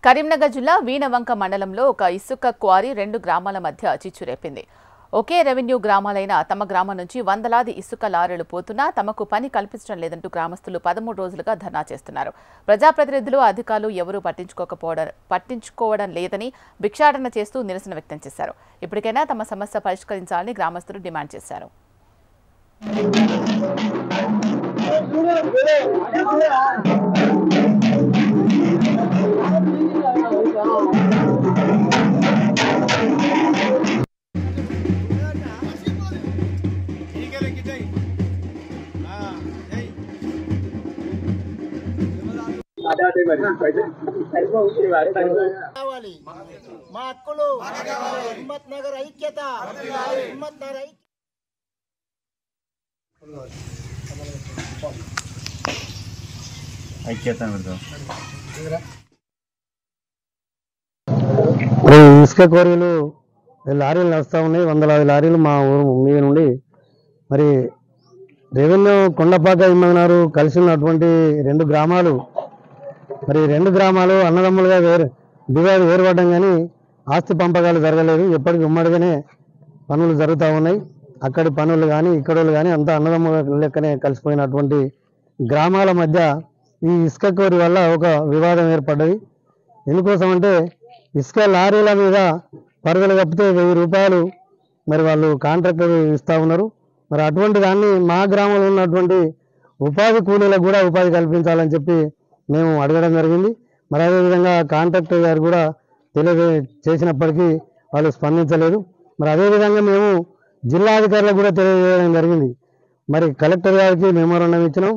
కరీంనగర్ జిల్లా వీణవంక మండలంలో ఒక ఇసుక క్వారీ 2 గ్రామాల మధ్య చిచ్చురేపింది. ఒకే రెవెన్యూ గ్రామాలైన తమ గ్రామం నుంచి వందలాది ఇసుక లారీలు పోతున్నా తమకు పని కల్పించడం లేదంటూ గ్రామస్తులు 13 రోజులుగా ధర్నా చేస్తున్నారు. ప్రజాప్రతినిధులు, అధికారులు ఎవరూ పట్టించుకోవడం లేదని భిక్షాటన చేస్తూ నిరసన వ్యక్తం చేశారు. ఇప్పటికైనా తమ సమస్య పరిష్కరించాలని గ్రామస్తులు డిమాండ్ చేశారు. మా హక్కులు హిమ్మత్ నగర్ ఐక్యత హిమ్మత్ నగర్ ఐక్యత ఇసుక క్వారీలు లారీలు నడుస్తూ ఉన్నాయి. వందలాది లారీలు మా ఊరు మీద నుండి మరి రెవెన్యూ కొండపాక ఇమ్మన్నారు కలిసి ఉన్నటువంటి 2 గ్రామాలు మరి 2 గ్రామాలు అన్నదమ్ములుగా వేరుపడ్డం కానీ ఆస్తి పంపకాలు జరగలేదు. ఎప్పటికీ ఉమ్మడిగానే పనులు జరుగుతూ ఉన్నాయి. అక్కడి పనులు కానీ ఇక్కడోళ్ళు కానీ అంతా అన్నదమ్ముల లెక్కనే కలిసిపోయినటువంటి గ్రామాల మధ్య ఈ ఇసుక క్వారీ వల్ల ఒక వివాదం ఏర్పడ్డది. ఎందుకోసం అంటే ఇసుక లారీల మీద పరుగులు కప్పితే 1000 రూపాయలు మరి వాళ్ళు కాంట్రాక్ట్ ఇస్తూ ఉన్నారు. మరి అటువంటి దాన్ని మా గ్రామంలో ఉన్నటువంటి ఉపాధి కూలీలకు కూడా ఉపాధి కల్పించాలని చెప్పి మేము అడగడం జరిగింది. మరి అదేవిధంగా కాంట్రాక్టర్ గారు కూడా చేసినప్పటికీ వాళ్ళు స్పందించలేదు. మరి అదేవిధంగా మేము జిల్లా అధికారులకు కూడా తెలియజేయడం జరిగింది. మరి కలెక్టర్ గారికి మెమోరాండం ఇచ్చినాం.